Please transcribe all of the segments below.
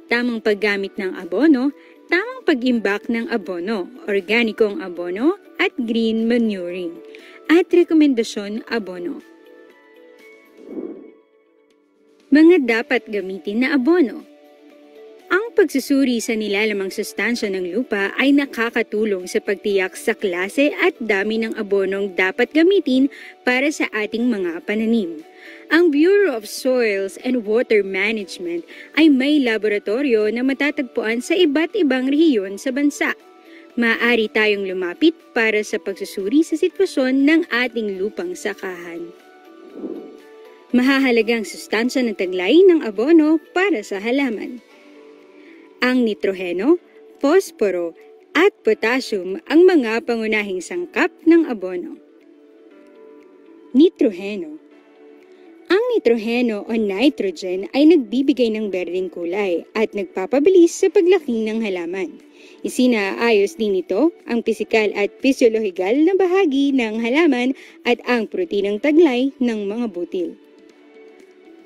tamang paggamit ng abono, tamang pag-imbak ng abono, organikong abono at green manuring, at rekomendasyon abono. Mga dapat gamitin na abono. Ang pagsusuri sa nilalamang sustansya ng lupa ay nakakatulong sa pagtiyak sa klase at dami ng abonong dapat gamitin para sa ating mga pananim. Ang Bureau of Soils and Water Management ay may laboratorio na matatagpuan sa iba't ibang rehiyon sa bansa. Maaari tayong lumapit para sa pagsusuri sa sitwasyon ng ating lupang sakahan. Mahahalagang sustansya ng taglay ng abono para sa halaman. Ang nitroheno, posporo, at potassium ang mga pangunahing sangkap ng abono. Nitroheno. Ang nitroheno o nitrogen ay nagbibigay ng berdeng kulay at nagpapabilis sa paglaki ng halaman. Isinaayos din ito ang pisikal at pisyolohikal na bahagi ng halaman at ang proteinang taglay ng mga butil.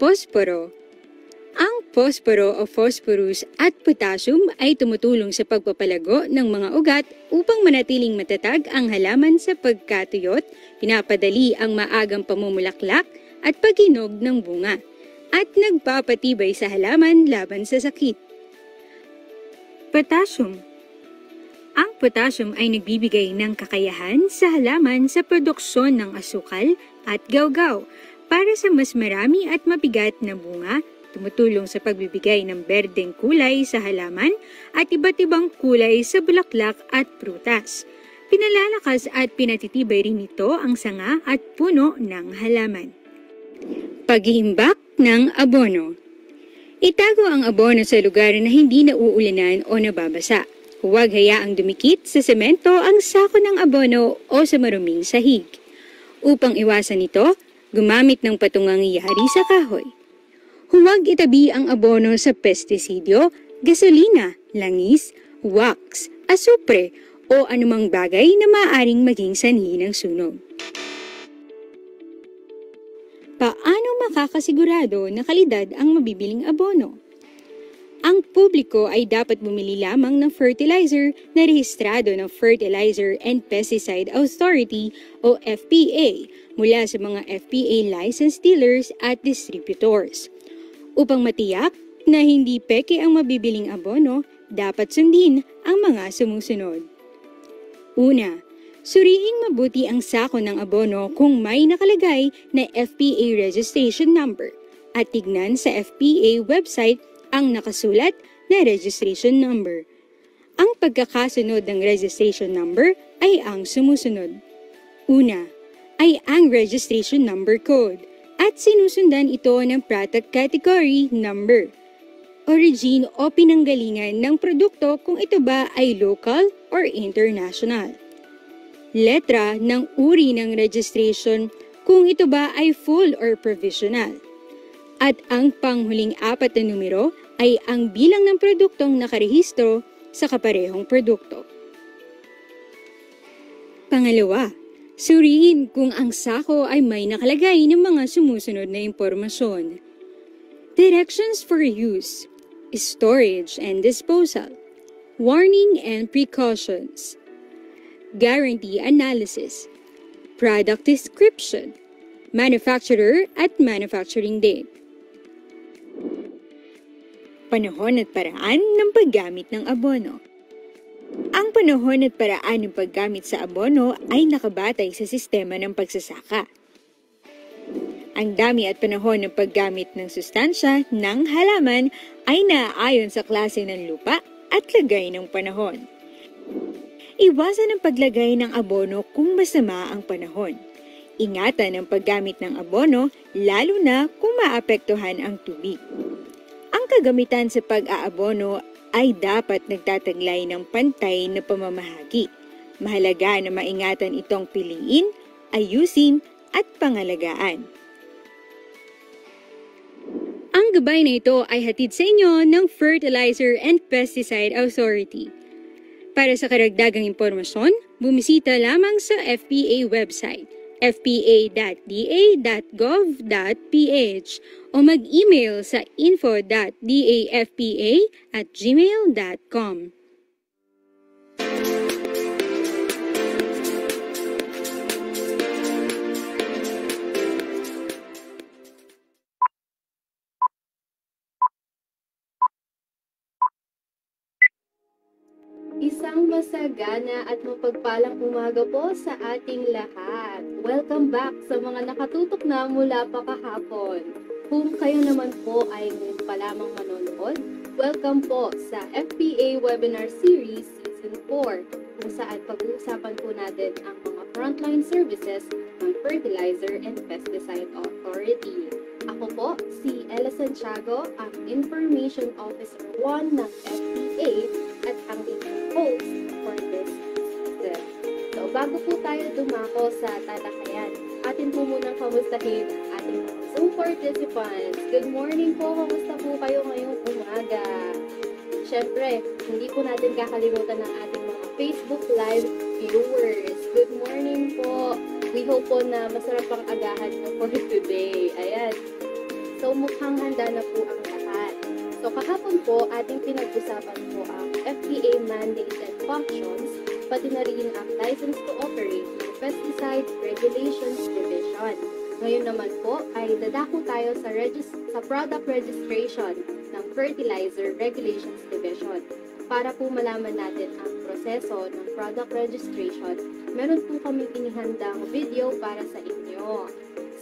Posporo. Ang posporo o phosphorus at potassium ay tumutulong sa pagpapalago ng mga ugat upang manatiling matatag ang halaman sa pagkatuyot, pinapadali ang maagang pamumulaklak at paghinog ng bunga, at nagpapatibay sa halaman laban sa sakit. Potassium. Ang potassium ay nagbibigay ng kakayahan sa halaman sa produksyon ng asukal at gawgaw para sa mas marami at mabigat na bunga, tumutulong sa pagbibigay ng berdeng kulay sa halaman at iba't ibang kulay sa bulaklak at prutas. Pinalalakas at pinatitibay rin ito ang sanga at puno ng halaman. Pag-iimbak ng abono. Itago ang abono sa lugar na hindi nauulanan o nababasa. Huwag hayaang dumikit sa semento ang sako ng abono o sa maruming sahig. Upang iwasan ito, gumamit ng patungang yari sa kahoy. Huwag itabi ang abono sa pestisidyo, gasolina, langis, wax, asupre o anumang bagay na maaaring maging sanhi ng sunog. Paano makakasigurado na kalidad ang mabibiling abono? Ang publiko ay dapat bumili lamang ng fertilizer na rehistrado ng Fertilizer and Pesticide Authority o FPA mula sa mga FPA licensed dealers at distributors. Upang matiyak na hindi peke ang mabibiling abono, dapat sundin ang mga sumusunod. Una, suriing mabuti ang sako ng abono kung may nakalagay na FPA registration number at tignan sa FPA website ang nakasulat na registration number. Ang pagkakasunod ng registration number ay ang sumusunod. Una, ay ang registration number code at sinusundan ito ng product category number, origin o pinanggalingan ng produkto kung ito ba ay local or international. Letra ng uri ng registration kung ito ba ay full or provisional. At ang panghuling 4 na numero ay ang bilang ng produktong nakarehistro sa kaparehong produkto. Pangalawa, suriin kung ang sako ay may nakalagay ng mga sumusunod na impormasyon. Directions for use, storage and disposal, warning and precautions, guarantee analysis, product description, manufacturer at manufacturing date. Panahon at paraan ng paggamit ng abono. Ang panahon at paraan ng paggamit sa abono ay nakabatay sa sistema ng pagsasaka. Ang dami at panahon ng paggamit ng sustansya ng halaman ay naaayon sa klase ng lupa at lagay ng panahon. Iwasan ang paglagay ng abono kung masama ang panahon. Ingatan ang paggamit ng abono lalo na kung maapektuhan ang tubig. Ang kagamitan sa pag-aabono ay dapat nagtataglay ng pantay na pamamahagi. Mahalaga na maingatan itong piliin, ayusin at pangalagaan. Ang gabay na ito ay hatid sa inyo ng Fertilizer and Pesticide Authority. Para sa karagdagang impormasyon, bumisita lamang sa FPA website. fpa.da.gov.ph o mag-email sa info.dafpa@gmail.com. Isang masagana at mapagpalang umaga po sa ating lahat. Welcome back sa mga nakatutok na mula pa kahapon. Kung kayo naman po ay ngayon pa lamang manonood, welcome po sa FPA Webinar Series Season 4, kung saan pag-uusapan po natin ang mga frontline services ng Fertilizer and Pesticide Authority. Ako po, si Ella Santiago, ang Information Officer 1 ng FPA at ang host for this season. So, bago po tayo dumako sa talakayan, atin po munang kamustahin ang ating mga Zoom participants. Good morning po, kamusta po kayo ngayong umaga? Siyempre, hindi po natin kakalimutan ng ating mga Facebook Live viewers. Good morning po. We hope po na masarap ang agahan po for today. Ayan. So, mukhang handa na po ang lahat. So, kahapon po, ating pinag-usapan po ang FPA mandates and functions, pati na rin ang license to operate ng Pesticide Regulations Division. Ngayon naman po ay dadako tayo sa product registration ng Fertilizer Regulations Division. Para po malaman natin ang proseso ng product registration, meron po kami inihandang video para sa inyo.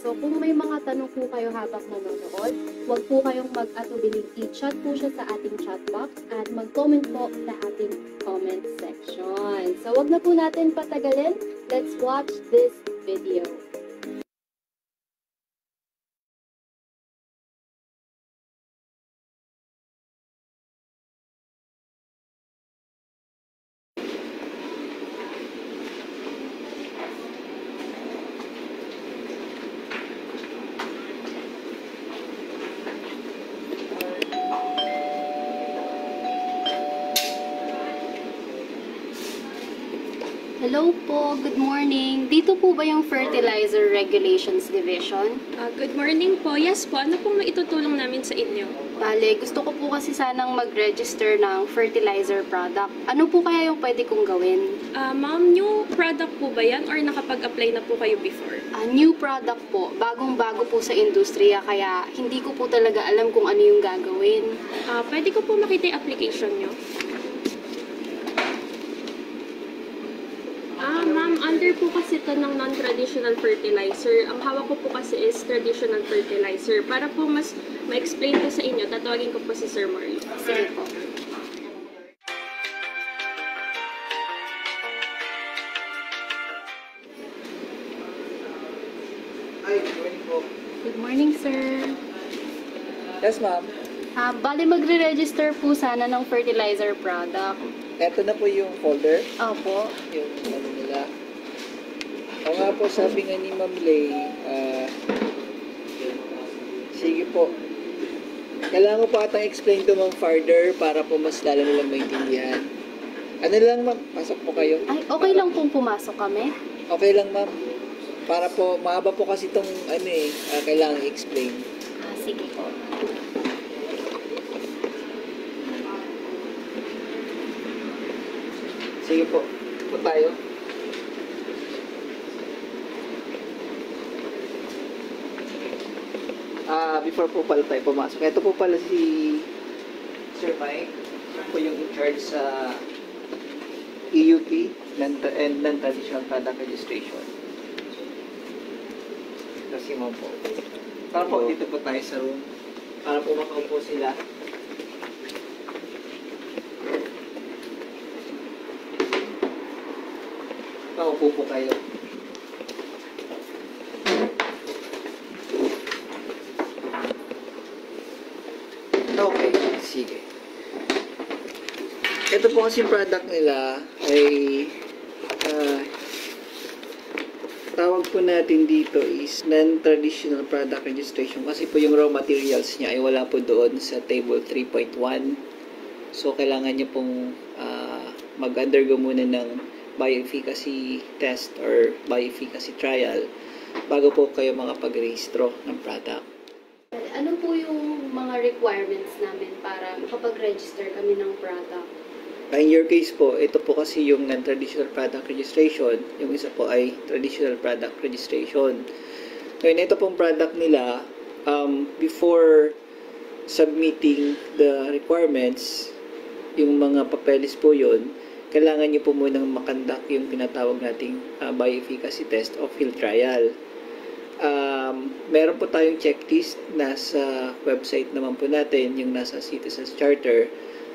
So, kung may mga tanong po kayo habang nanonood, huwag po kayong mag-atubiling i-chat po siya sa ating chat box at mag-comment po sa ating comment section. So, huwag na po natin patagalin. Let's watch this video. Hello po, good morning. Dito po ba yung Fertilizer Regulations Division? Good morning po. Yes po, ano pong maitutulong namin sa inyo? Bale, gusto ko po kasi sanang mag-register ng fertilizer product. Ano po kaya yung pwede kong gawin? Ma'am, new product po ba yan or nakapag-apply na po kayo before? New product po, bagong-bago po sa industriya, kaya hindi ko po talaga alam kung ano yung gagawin. Pwede ko po makita yung application nyo? Ma'am, under po kasi ito ng non-traditional fertilizer. Ang hawak ko po kasi is traditional fertilizer. Para po mas ma-explain ko sa inyo, tatawagin ko po si Sir Mario. Sige po. Hi, good morning po. Good morning, sir. Yes, ma'am. Bale, magre-register po sana ng fertilizer product. Ito na po yung folder, Opo. yung ano nila. O nga po, sabi nga ni Ma'am Lay, sige po. Kailangan ko pa atang explain to Ma'am farther para po mas lalo nilang maintindihan. Ano lang, ma'am? Pasok po kayo. Ay, okay lang pong pumasok kami. Okay lang, ma'am. Para po, mahaba po kasi itong, kailangan i-explain. Sige po. Sige po. Po tayo. Before po pala tayo pumasok, ito po pala si Sir Mike. Siya po yung in charge sa EUP and Non-Traditional Product Registration. Kasi mo po. Para po dito po tayo sa room. Para po makaupo sila. Makaupo po kayo. Okay, sige. Ito po kasi product nila ay tawag po natin dito is non-traditional product registration kasi po yung raw materials niya ay wala po doon sa table 3.1. So, kailangan niya pong mag-undergo muna ng bioefficacy test or bioefficacy trial bago po kayo makapag-rehistro ng product. Ano po yung mga requirements namin para makapag-register kami ng product? In your case po, ito po kasi yung non-traditional product registration. Yung isa po ay traditional product registration. Ngayon, ito pong product nila, before submitting the requirements, yung mga papeles po yun, kailangan nyo po munang makandak yung tinatawag nating bioefficacy test o field trial. Meron po tayong checklist nasa website naman po natin, yung nasa Citizens Charter.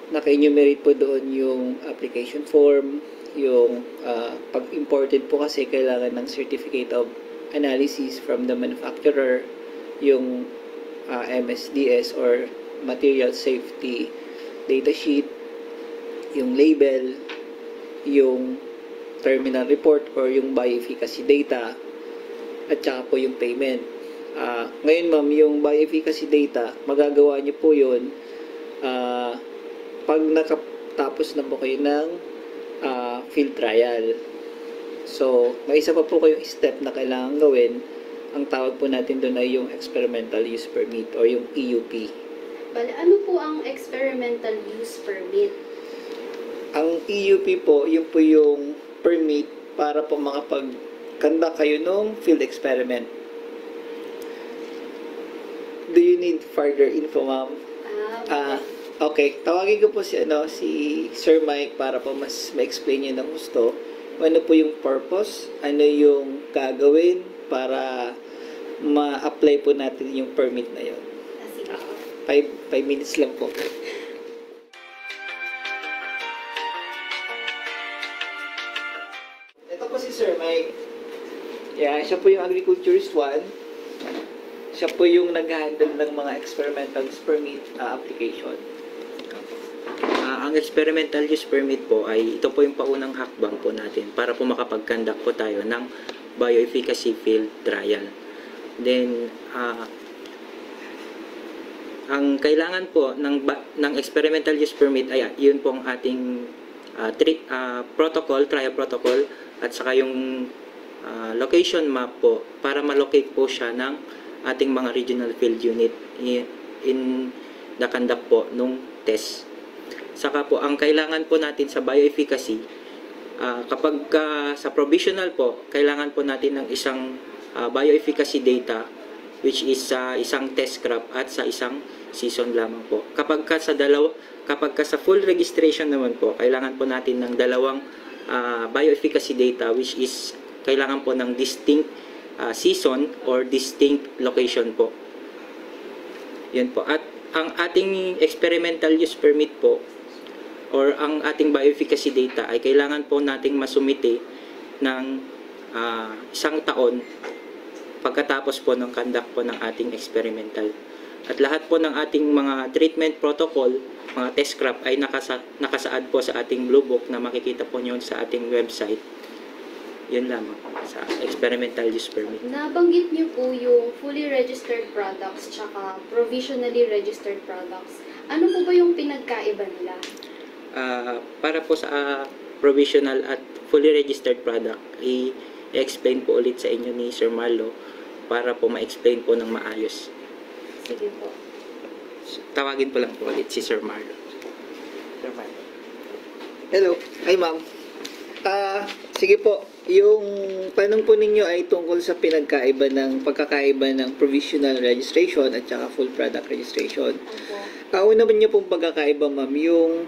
Naka-enumerate po doon yung application form, yung pag imported po kasi kailangan ng certificate of analysis from the manufacturer, yung MSDS or Material Safety Data Sheet, yung label, yung terminal report or yung bioefficacy data, at saka po yung payment. Ngayon ma'am, yung bioefficacy data, magagawa niyo po yun pag nakatapos na po kayo ng field trial. So, may isa pa po kayong step na kailangan gawin. Ang tawag po natin doon ay yung experimental use permit or yung EUP. Bale, ano po ang experimental use permit? Ang EUP po, yun po yung permit para po makapag-conduct kayo ng field experiment. Do you need further info, ma'am? Okay. Tawagin ko po si Sir Mike para po mas ma-explain niyo ng gusto. Ano po yung purpose? Ano yung gagawin para ma-apply po natin yung permit na yun? Sige. 5 minutes lang po. Ito po si Sir Mike. Yeah, siya po yung agriculturist 1. Siya po yung nag-handle ng mga experimental use permit application. Ang experimental use permit po ay ito po yung paunang hakbang po natin para po makapag-conduct po tayo ng bioefficacy field trial. Then, ang kailangan po ng experimental use permit ay yun po ang ating trial protocol at saka yung location map po para ma-locate po siya ng ating mga regional field unit in the conduct po nung test. Saka po, ang kailangan po natin sa bioefficacy, kapag sa provisional po, kailangan po natin ng isang bioefficacy data which is sa isang test crop at sa isang season lamang po. Kapag sa full registration naman po, kailangan po natin ng dalawang bioefficacy data which is kailangan po ng distinct season or distinct location po. Yun po. At ang ating experimental use permit po or ang ating bioefficacy data ay kailangan po nating masumite ng 1 taon pagkatapos po ng conduct po ng ating experimental. At lahat po ng ating mga treatment protocol, mga test crop ay nakasaad po sa ating blue book na makikita po nyo sa ating website. Yun lamang sa experimental use permit. Nabanggit niyo po yung fully registered products tsaka provisionally registered products. Ano po ba yung pinagkaiba nila? Para po sa provisional at fully registered product, i-explain po ulit sa inyo ni Sir Marlo para po ma-explain po ng maayos. Sige po. Tawagin po lang po ulit si Sir Marlo. Sir Mike. Hello. Hi, ma'am. Sige po. Yung tanong po ninyo ay tungkol sa pagkakaiba ng provisional registration at saka full product registration. Una niyo pong pagkakaiba, ma'am, yung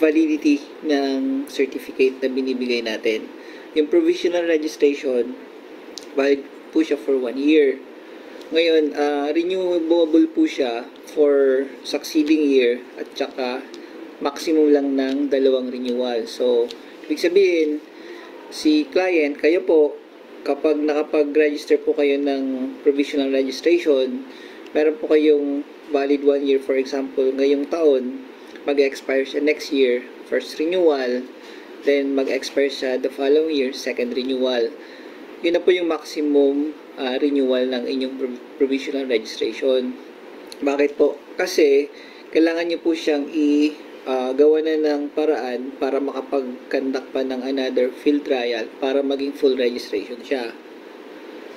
validity ng certificate na binibigay natin. Yung provisional registration, valid po siya for 1 year. Ngayon, renewable po siya for succeeding year at saka maximum lang ng 2 renewal. So, ibig sabihin, si client, kayo po, kapag nakapag-register po kayo ng provisional registration, meron po kayong valid 1 year, for example, ngayong taon, mag-expire siya next year, first renewal, then mag-expire siya the following year, second renewal. Yun na po yung maximum renewal ng inyong provisional registration. Bakit po? Kasi, kailangan nyo po siyang gawa na ng paraan para makapag-conduct pa ng another field trial para maging full registration siya.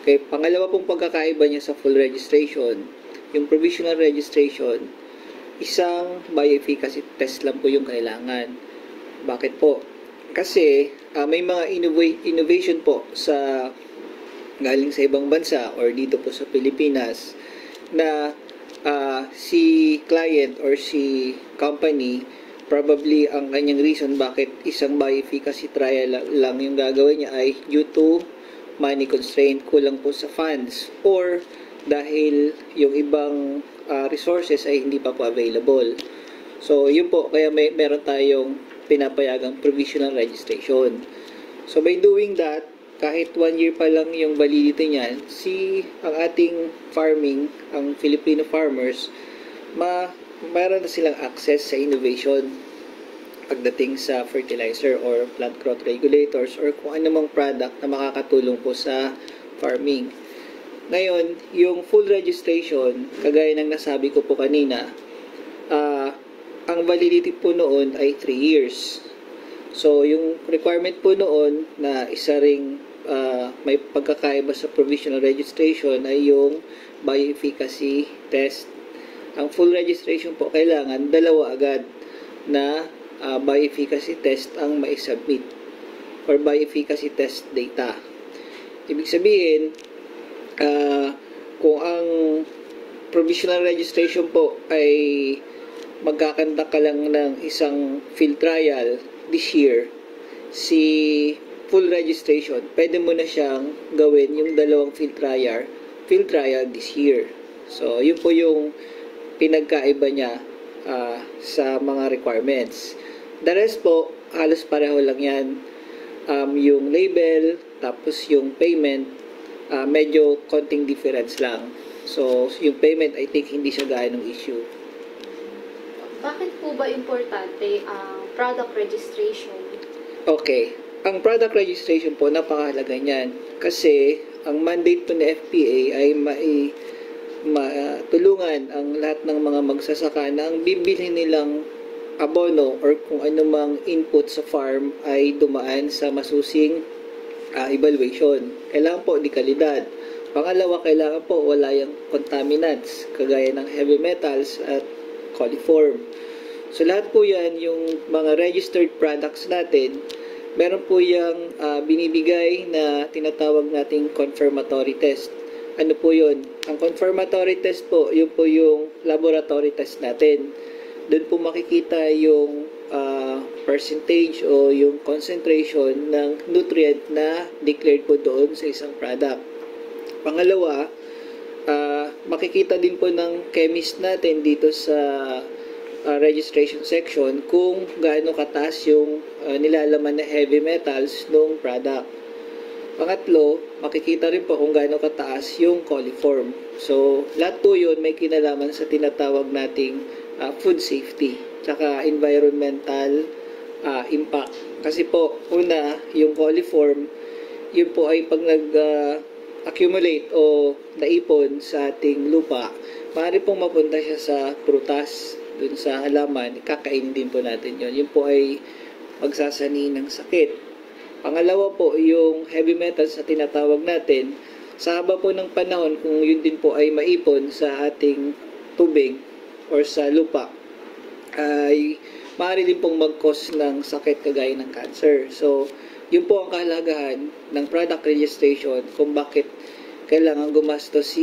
Okay, pangalawa pong pagkakaiba niya sa full registration, yung provisional registration, isang bioefficacy test lang po yung kailangan. Bakit po? Kasi may mga innovation po sa galing sa ibang bansa or dito po sa Pilipinas na si client or si company, probably ang kanyang reason bakit isang bioefficacy trial lang yung gagawin niya ay due to money constraint, kulang po sa funds, or dahil yung ibang resources ay hindi pa po available. So, yun po, kaya meron tayong pinapayagang provisional registration. So, by doing that, kahit 1 year pa lang yung validity niyan, ang ating farming, ang Filipino farmers, mayroon na silang access sa innovation pagdating sa fertilizer or plant growth regulators or kung anumang product na makakatulong po sa farming. Ngayon, yung full registration, kagaya ng nasabi ko po kanina, ang validity po noon ay 3 years. So, yung requirement po noon na isa ring may pagkakaiba sa provisional registration ay yung bioefficacy test. Ang full registration po, kailangan 2 agad na bioefficacy test ang mai-submit or bioefficacy test data. Ibig sabihin, kung ang provisional registration po ay magkakanda ka lang ng isang field trial this year, si full registration, pwede mo na siyang gawin yung 2 field trial this year. So, yun po yung pinagkaiba niya sa mga requirements. The rest po, halos pareho lang yan. Yung label, tapos yung payment, medyo konting difference lang. So, yung payment, I think, hindi siya gaano issue. Bakit po ba importante ang product registration? Okay. Ang product registration po, napakahalaga niyan. Kasi, ang mandate po ng FPA ay matulungan ang lahat ng mga magsasaka na ang bibili nilang abono or kung anumang input sa farm ay dumaan sa masusing evaluation. Kailangan po di kalidad. Pangalawa, kailangan po wala yung contaminants kagaya ng heavy metals at coliform. So lahat po yan, yung mga registered products natin, meron po yung binibigay na tinatawag nating confirmatory test. Ano po yun? Ang confirmatory test po, yun po yung laboratory test natin. Doon po makikita yung percentage o yung concentration ng nutrient na declared po doon sa isang product. Pangalawa, makikita din po ng chemist natin dito sa registration section kung gaano kataas yung nilalaman na heavy metals ng product. Pangatlo, makikita rin po kung gaano kataas yung coliform. So, lahat po yun may kinalaman sa tinatawag nating food safety, tsaka environmental impact. Kasi po, una, yung coliform, yun po ay pag accumulate o naipon sa ating lupa, maaari pong mapunta siya sa prutas, dun sa halaman, kakainin din po natin yun. Yun po ay magsasani ng sakit. Pangalawa po, yung heavy metals na tinatawag natin, sa haba po ng panahon, kung yun din po ay maipon sa ating tubig or sa lupa, ay maaari din pong mag-cause ng sakit kagaya ng cancer. So, yun po ang kahalagahan ng product registration kung bakit kailangan gumastos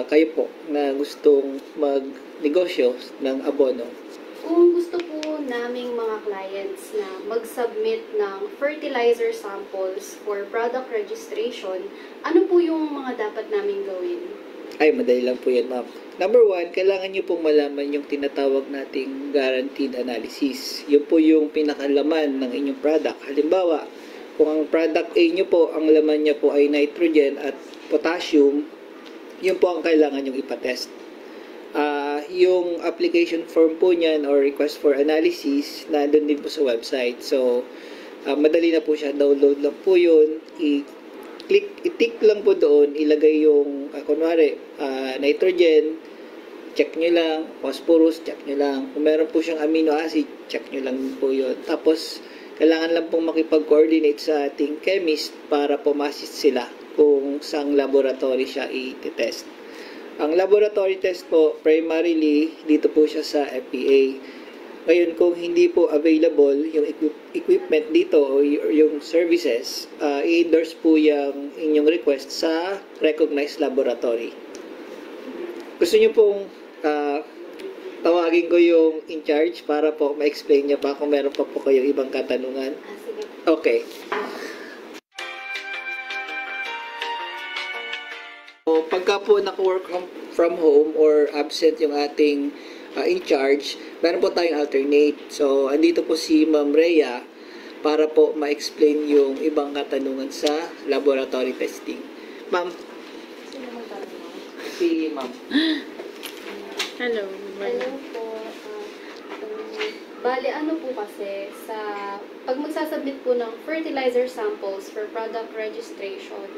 kayo po na gustong magnegosyo ng abono. Kung gusto po naming mga clients na mag-submit ng fertilizer samples for product registration, ano po yung mga dapat naming gawin? Ay, madali lang po yan, ma'am. Number 1, kailangan nyo pong malaman yung tinatawag nating guaranteed analysis. Yun po yung pinakalaman ng inyong product. Halimbawa, kung ang product A nyo po, ang laman niya po ay nitrogen at potassium, yun po ang kailangan nyong ipatest. Yung application form po niyan or request for analysis, nandun din po sa website. So, madali na po siya. Download lang po yun. I-tick lang po doon. Ilagay yung, kunwari, nitrogen, check nyo lang. Phosphorus, check nyo lang. Kung meron po siyang amino acid, check nyo lang po yun. Tapos, kailangan lang pong makipag-coordinate sa ating chemist para po ma-assist sila kung saang laboratory siya i-test. Ang laboratory test po, primarily, dito po siya sa FPA. Ngayon, kung hindi po available yung equipment dito o yung services, i-endorse po yung inyong request sa recognized laboratory. Gusto nyo pong tawagin ko yung in charge para po ma-explain niya pa kung meron pa po kayong ibang katanungan. Sige. Okay. So, pagka po naka-work from home or absent yung ating in charge, meron po tayong alternate. So, andito po si Ma'am Rhea para po ma-explain yung ibang katanungan sa laboratory testing. Ma'am, Sino magtatanong? si Ma'am. Hello. Hello po. Bale, ano po kasi, pag magsasubmit po ng fertilizer samples for product registration,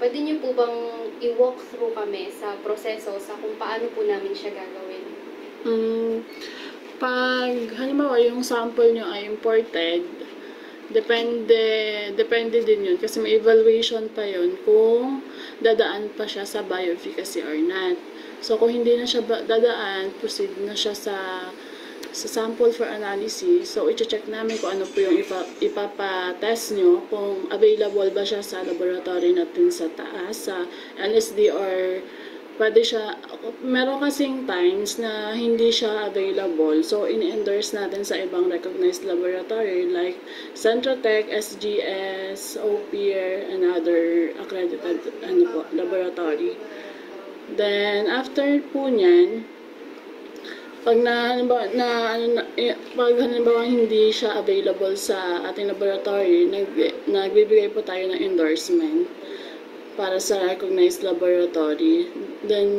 pwede niyo po bang i-walk through kami sa proseso sa kung paano po namin siya gagawin? Pag halimbawa yung sample nyo ay imported, depende din yun kasi may evaluation pa yun kung dadaan pa siya sa bioefficacy or not. So kung hindi na siya dadaan, proceed na siya sa sample for analysis. So i-check namin kung ano po yung ipapa-test nyo, kung available ba siya sa laboratory natin sa taas, sa LSD, or pwede siya, meron kasing times na hindi siya available. So, ini-endorse natin sa ibang recognized laboratory like Centrotech, SGS, OPIR, and other accredited laboratory. Then, after po niyan, pag halimbawa hindi siya available sa ating laboratory, nagbibigay po tayo ng endorsement para sa recognized laboratory. Then,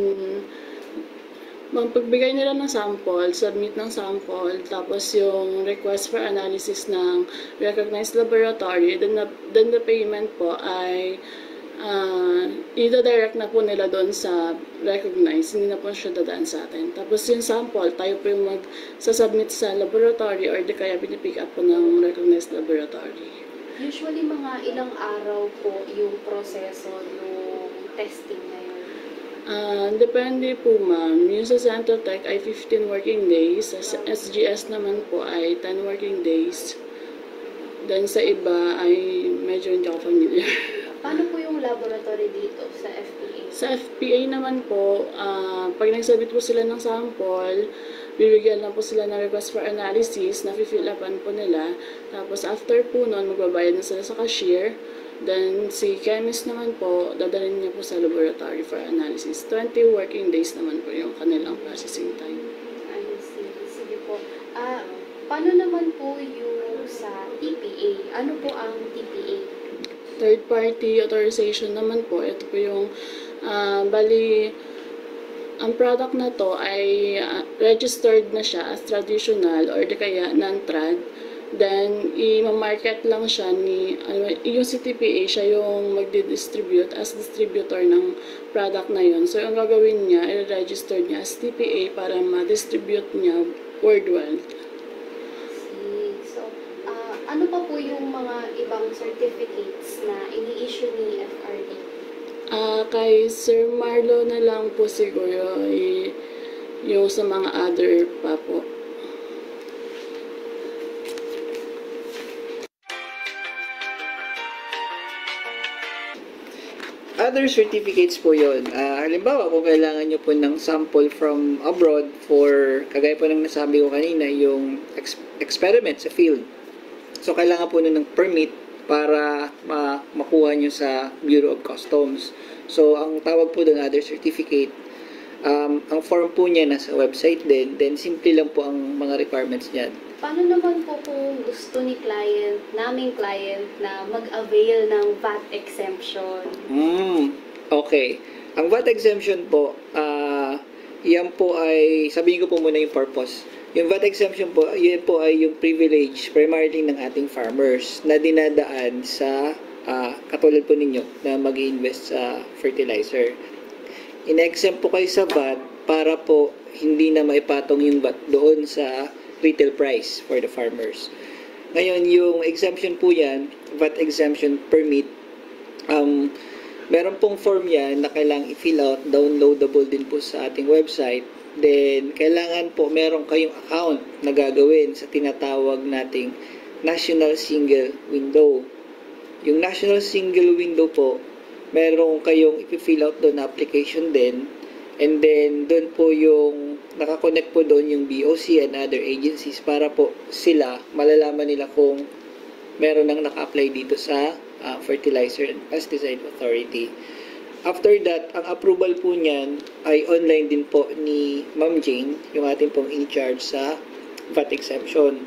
magpagbigay nila ng sample, submit ng sample, tapos yung request for analysis ng recognized laboratory, then the payment po ay i-direct na po nila doon sa recognized, hindi na po siya dadaan sa atin. Tapos yung sample, tayo po yung magsasubmit sa laboratory or di kaya pinipick up po ng recognized laboratory. Usually, mga ilang araw po yung proseso, yung testing na yun? Depende po ma'am. Yung sa Centrotech ay 15 working days. Sa SGS naman po ay 10 working days. Then sa iba ay medyo hindi ako familiar. Paano po yung laboratory dito sa FPA? Sa FPA naman po, pag nagsabit po sila ng sample, bibigyan lang po sila ng request for analysis, na-fill upan po nila. Tapos after po nun, magbabayad na sila sa cashier. Then si chemist naman po, dadalhin niya po sa laboratory for analysis. 20 working days naman po yung kanilang processing time. Sige po. Paano naman po yung sa TPA? Ano po ang TPA? Third party authorization naman po, ito po yung ang product na to ay registered na siya as traditional or di kaya non-trad. Then, i-market lang siya yung CTPA, siya yung magdi-distribute as distributor ng product na yun. So, yung gagawin niya, i-register niya as TPA para ma-distribute niya worldwide. So, ano pa po yung mga ibang certificates na ini-issue ni FRD? Kay Sir Marlo na lang po siguro yung sa mga other pa po. Other certificates po yun. Halimbawa, kung kailangan nyo po ng sample from abroad for, kagaya po ng nasabi ko kanina, yung experiment sa field. So, kailangan po nun ng permit para makuha nyo sa Bureau of Customs. So, ang tawag po doon, other certificate. Ang form po niya nasa website din. Then, simple lang po ang mga requirements niyan. Paano naman po kung gusto ni naming client na mag-avail ng VAT exemption? Okay. Ang VAT exemption po, yan po ay, sabihin ko po muna yung purpose. Yung VAT exemption po, yan po ay yung privilege primarily ng ating farmers na dinadaan sa katulad po ninyo na mag-invest sa fertilizer. In-exempt po kayo sa VAT para po hindi na maipatong yung VAT doon sa retail price for the farmers. Ngayon, yung exemption po yan, VAT exemption permit, meron pong form yan na kailangang i-fill out, downloadable din po sa ating website. Then, kailangan po meron kayong account na gagawin sa tinatawag nating National Single Window. Yung National Single Window po, meron kayong i-fill out doon na application din. And then, doon po yung nakakonect po doon yung BOC and other agencies para po sila, malalaman nila kung meron nang naka-apply dito sa Fertilizer and Pesticide Authority. After that, ang approval po niyan ay online din po ni Ma'am Jane, yung ating pong in-charge sa VAT exemption.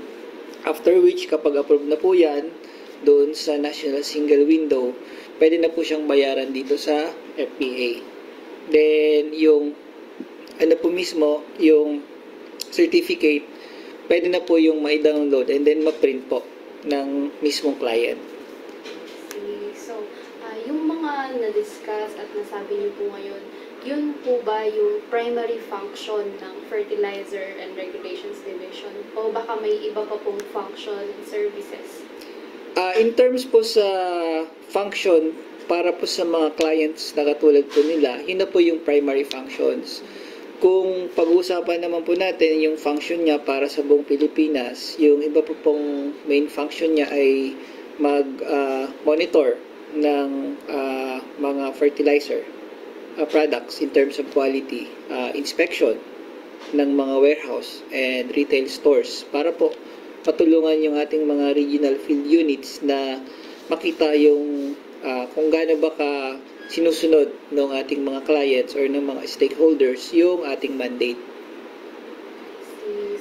After which, kapag approve na po yan, doon sa National Single Window, pwede na po siyang bayaran dito sa FPA. Then, yung ano po mismo, yung certificate, pwede na po yung ma-download and then ma-print po ng mismong client. So, yung mga na-discuss at nasabi niyo po ngayon, yun po ba yung primary function ng Fertilizer and Regulations Division? O baka may iba pa pong function and services? In terms po sa function, para po sa mga clients na katulad po nila, yun na po yung primary functions. Kung pag-uusapan naman po natin yung function niya para sa buong Pilipinas, yung iba po pong main function niya ay mag-monitor ng mga fertilizer products in terms of quality, inspection ng mga warehouse and retail stores para po patulungan yung ating mga regional field units na makita yung kung gaano ba ka sinusunod ng ating mga clients or ng mga stakeholders yung ating mandate.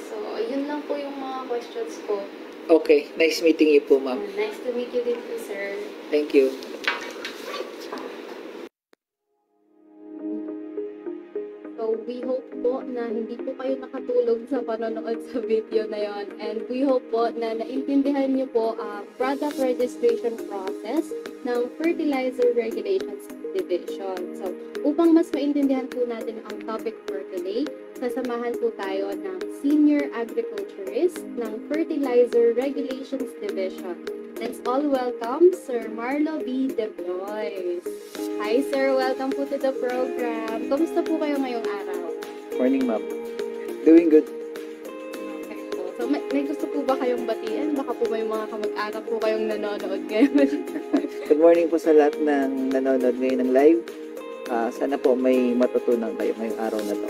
So, yun lang po yung mga questions ko. Okay, nice meeting you po, ma'am. Nice to meet you din po, sir. Thank you. So, we hope po na hindi po kayo nakatulog sa panonood sa video na yon. And we hope po na naintindihan niyo po product registration process ng Fertilizer Regulations Division. So, upang mas maintindihan po natin ang topic for today, sasamahan po tayo ng Senior Agriculturist ng Fertilizer Regulations Division. Let's all welcome Sir Marlo B. Deblois. Hi sir, welcome po to the program. Kamusta po kayo ngayong araw? Morning, ma'am. Doing good. Okay po. So may gusto po ba kayong batiin? Baka po may mga kamag-anak po kayong nanonood ngayon. Good morning po sa lahat ng nanonood ngayon ng live. Sana po may matutunan kayo ngayong araw na to.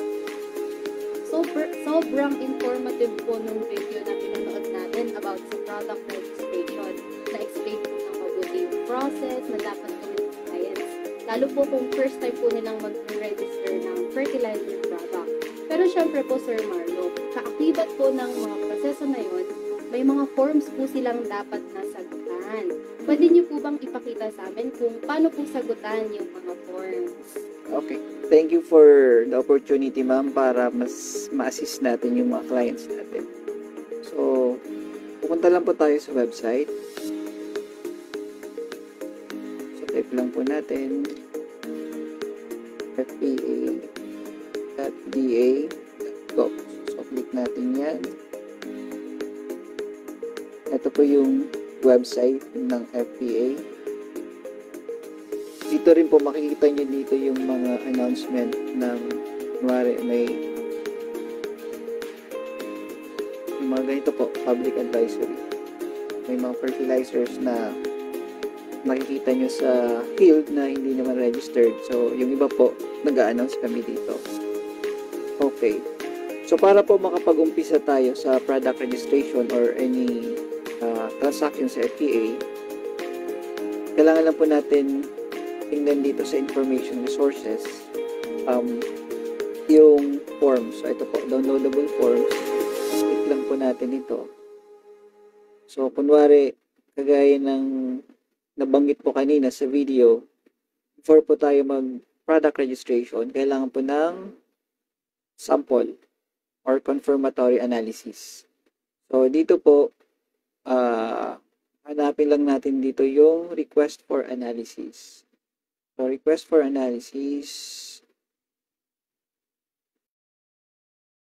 Sobrang informative po nung video na pinanood natin about sa product registration. Na-explain po ng mabuti yung process na dapat gawin ng clients. Lalo po kung first time po nilang mag-register ng fertilizer product. Pero syempre po, Sir Marlo, kaakibat po ng mga proseso na yun, may mga forms po silang dapat nasagutan. Pwede niyo po bang ipakita sa amin kung paano po sagutan yung mga forms? Okay. Thank you for the opportunity, ma'am, para mas ma-assist natin yung mga clients natin. So, pupunta lang po tayo sa website. So, type lang po natin fpa.da.gov. So, click natin yan. Ito po yung website ng FPA. Dito rin po makikita nyo dito yung mga announcement ng may yung mga ganito po, public advisory. May mga fertilizers na makikita nyo sa field na hindi naman registered. So, yung iba po, nag-a-announce kami dito. Okay. So, para po makapag-umpisa tayo sa product registration or any transaction sa FPA, kailangan lang po natin tingnan dito sa information resources yung forms. So, ito po, downloadable forms. Click lang po natin ito. So, kunwari, kagaya ng nabanggit po kanina sa video, before po tayo mag-product registration, kailangan po ng sample or confirmatory analysis. So, dito po, hanapin lang natin dito yung request for analysis. So, request for analysis,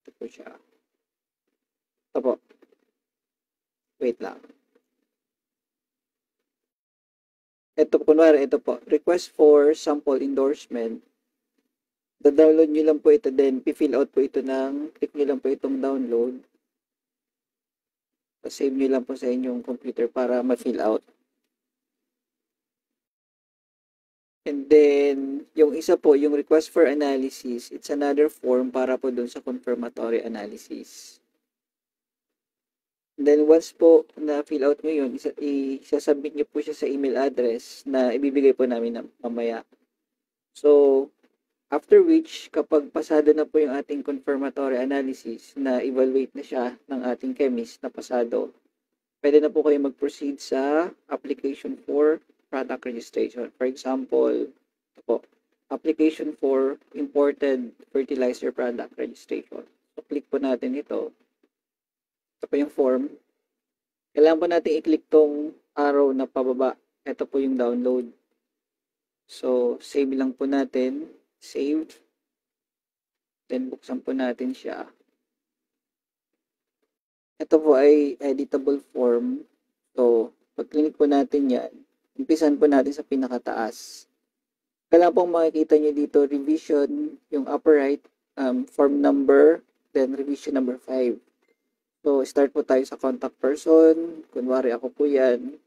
Ito po siya. Ito po. Wait lang. Ito, kunwari, ito po. Request for sample endorsement. Da-download nyo lang po ito, then fill out po ito click nyo lang po itong download. Save nyo lang po sa inyong computer para ma-fill out. And then, yung isa po, yung request for analysis, it's another form para po dun sa confirmatory analysis. And then, once po na fill out nyo yun, isasubmit nyo po siya sa email address na ibibigay po namin mamaya. So, after which, kapag pasado na po yung ating confirmatory analysis na evaluate na siya ng ating chemist na pasado, pwede na po kayo mag-proceed sa application for product registration. For example, ito po, application for imported fertilizer product registration. So, click po natin ito. Ito po yung form. Kailangan po natin i-click tong arrow na pababa. Ito po yung download. So, save lang po natin. Save. Then, buksan po natin siya. Ito po ay editable form. So, pag-click po natin yan, umpisan po natin sa pinakataas. Kailangan pong makikita nyo dito, revision, yung upper right, form number, then revision number 5. So, start po tayo sa contact person. Kunwari ako po yan.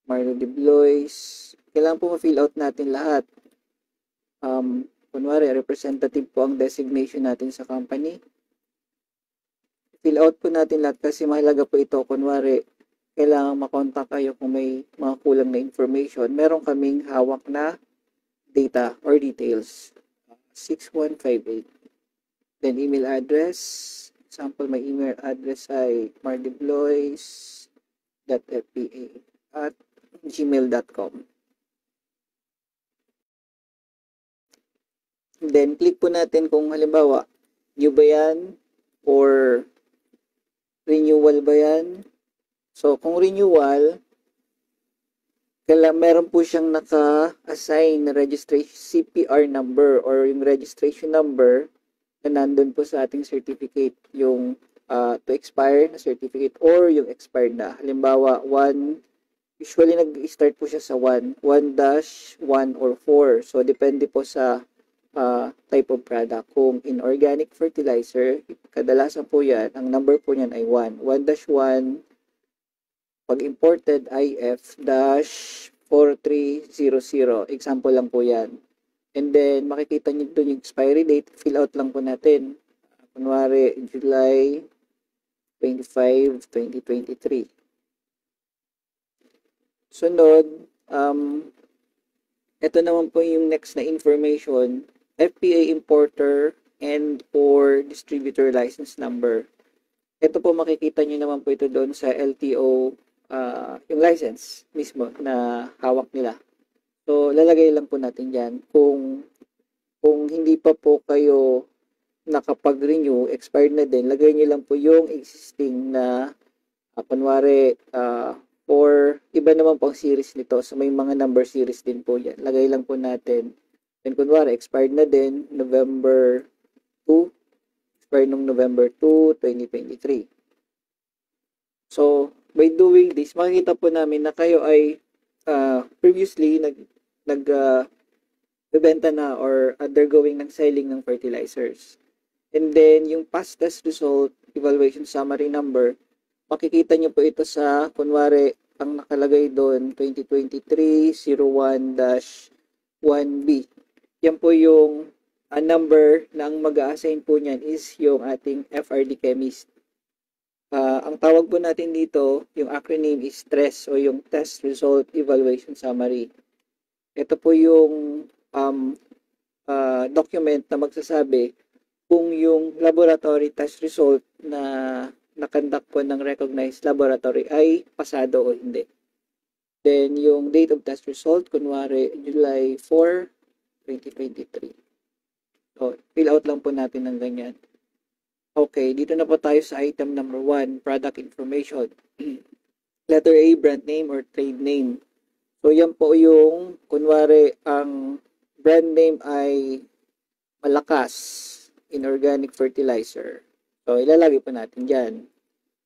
Marlo de Blois. Kailangan po ma-fill out natin lahat. Kunwari, representative po ang designation natin sa company. Fill out po natin lahat kasi mahalaga po ito. Kunwari, kailangan makontak kayo kung may mga kulang na information. Meron kaming hawak na data or details. 6158. Then, email address. Example, my email address ay mardeblois.fpa@gmail.com. Then, click po natin kung halimbawa, new ba yan or renewal ba yan. So, kung renewal, meron po siyang naka-assign na registration CPR number or yung registration number na nandun po sa ating certificate, yung to expire na certificate or yung expired na. Halimbawa, usually nag-start po siya sa 1-1 or 4. So, depende po sa type of product. Kung inorganic fertilizer, kadalasan po yan, ang number po niyan ay 1. 1-1, pag imported, IF-4300. Example lang po yan. And then, makikita nyo doon yung expiry date. Fill out lang po natin. Kunwari, July 25, 2023. Sunod, ito naman po yung next na information. FPA importer and or distributor license number. Ito po makikita nyo naman po ito doon sa LTO, yung license mismo na hawak nila. So, lalagay lang po natin dyan. Kung hindi pa po kayo nakapag-renew, expired na din, lagay nyo lang po yung existing na, kunwari, or iba naman po ang series nito. So, may mga number series din po yan. Lagay lang po natin. And kunwari, expired na din, November 2, expired nung November 2, 2023. So, by doing this, makikita po namin na kayo ay previously nagbebenta na or undergoing ng selling ng fertilizers. And then, yung past test result, evaluation summary number, makikita nyo po ito sa, kunwari, ang nakalagay doon, 2023-01-1B. Yan po yung number na ang mag-a-assign po niyan is yung ating FRD chemist. Ang tawag po natin dito, yung acronym is TRES o yung Test Result Evaluation Summary. Ito po yung document na magsasabi kung yung laboratory test result na nakandak po ng recognized laboratory ay pasado o hindi. Then, yung date of test result, kunwari, July 4, 2023. So, fill out lang po natin ng ganyan. Okay, dito na po tayo sa item number 1, product information. Letter A, brand name or trade name. So, yan po yung, kunwari, ang brand name ay Malakas. inorganic fertilizer. So, ilalagay po natin dyan.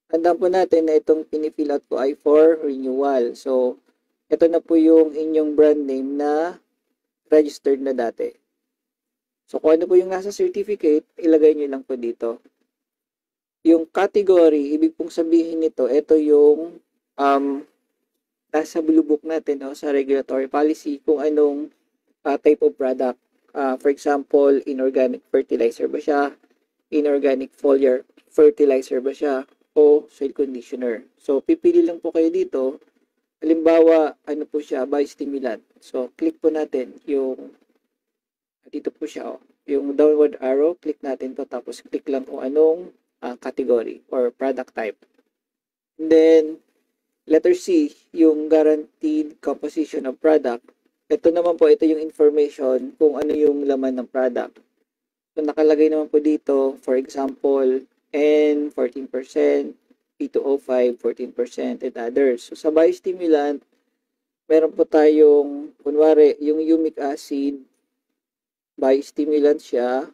Tandaan po natin na itong pinifill out po ay for renewal. So, ito na po yung inyong brand name na registered na dati. So, kung ano po yung nasa certificate, ilagay nyo lang po dito. Yung category, ibig pong sabihin nito, ito yung nasa blue book natin sa regulatory policy kung anong type of product. For example, inorganic fertilizer ba siya? Inorganic foliar fertilizer ba siya? O soil conditioner. So, pipili lang po kayo dito. Halimbawa, ano po siya? Biostimulant. So, click po natin yung dito po siya. Yung downward arrow, click natin to tapos click lang kung anong category or product type. And then, letter C, yung guaranteed composition of product. Ito naman po, ito yung information kung ano yung laman ng product. So, nakalagay naman po dito, for example, N, 14%, P2O5, 14%, and others. So, sa biostimulant, meron po tayong, kunwari, yung humic acid, biostimulant siya,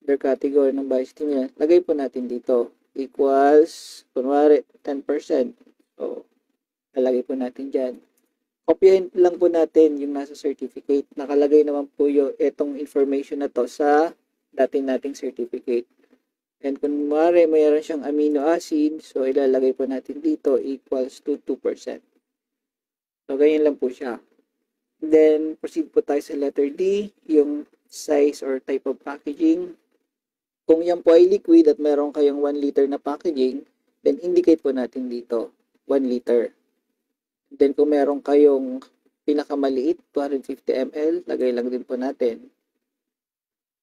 under category ng biostimulant, lagay po natin dito, equals, kunwari, 10%. So, lalagay po natin dyan. Kopyahin lang po natin yung nasa certificate. Nakalagay naman po yung itong information na to sa dati nating certificate. And kung mayroon siyang amino acid, so ilalagay po natin dito equals to 2%. So, ganyan lang po siya. Then, proceed po tayo sa letter D, yung size or type of packaging. Kung yan po ay liquid at meron kayong 1 liter na packaging, then indicate po natin dito, 1 liter. Then, kung meron kayong pinakamaliit, 250 ml, lagay lang din po natin.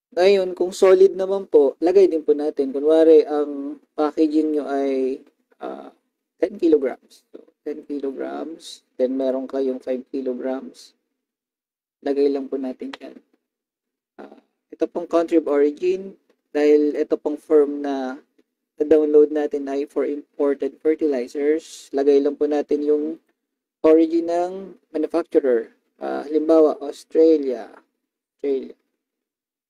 Ngayon, kung solid naman po, lagay din po natin. Kunwari, ang packaging nyo ay 10 kilograms. So, 10 kilograms. Then, meron kayong 5 kilograms. Lagay lang po natin yan. Ito pong country of origin, dahil ito pong form na na-download natin ay for imported fertilizers, lagay lang po natin yung origin ng manufacturer. Halimbawa, Australia.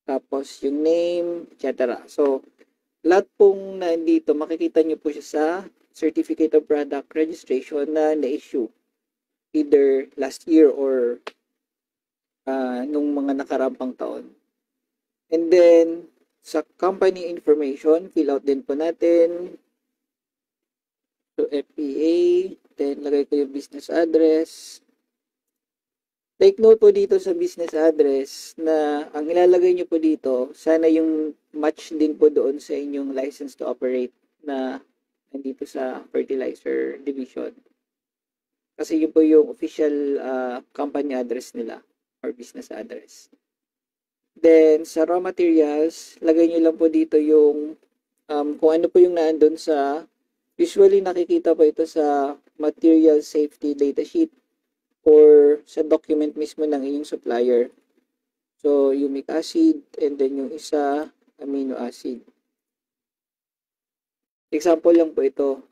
Tapos yung name, etc. So, lahat pong nandito, makikita nyo po siya sa Certificate of Product Registration na na-issue. Either last year or nung mga nakarampang taon. And then, sa company information, fill out din po natin. So, FPA, then lagay ko yung business address. Take note po dito sa business address na ang ilalagay nyo po dito, sana yung match din po doon sa inyong license to operate na nandito sa fertilizer division. Kasi yun po yung official company address nila or business address. Then, sa raw materials, lagay nyo lang po dito yung kung ano po yung naandun sa, usually nakikita po ito sa material safety data sheet or sa document mismo ng inyong supplier. So, humic acid and then yung isa, amino acid. Example lang po ito.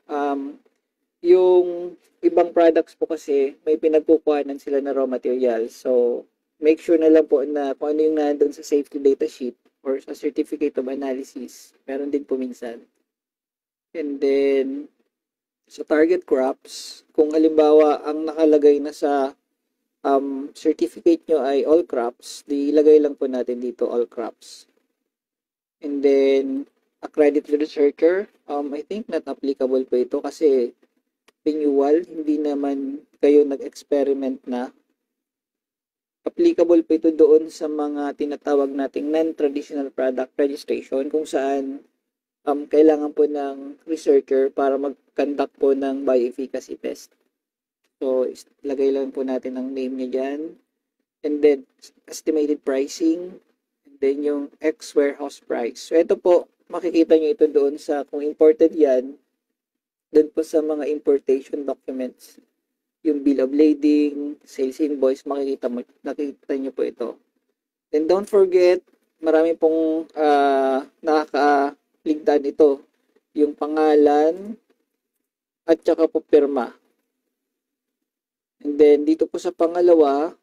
Yung ibang products po kasi may pinagkukuhanan sila na raw materials. So, make sure na lang po na kung ano yung nandun sa safety data sheet or sa certificate of analysis. Meron din po minsan. And then, sa target crops, kung halimbawa ang nakalagay na sa certificate nyo ay all crops, di ilagay lang po natin dito all crops. And then, accredited researcher, I think not applicable po ito kasi renewal, hindi naman kayo nag-experiment na. Applicable po ito doon sa mga tinatawag nating non-traditional product registration kung saan kailangan po ng researcher para mag-conduct po ng bioefficacy test. So, lagay lang po natin ang name niya dyan. And then, estimated pricing. And then, yung ex-warehouse price. So, ito po, makikita nyo ito doon sa, kung imported yan, doon po sa mga importation documents. Yung bill of lading, sales invoice, nakikita nyo po ito. And don't forget, marami pong nakaka-ligdan ito. Yung pangalan at saka po pirma. And then, dito po sa pangalawa,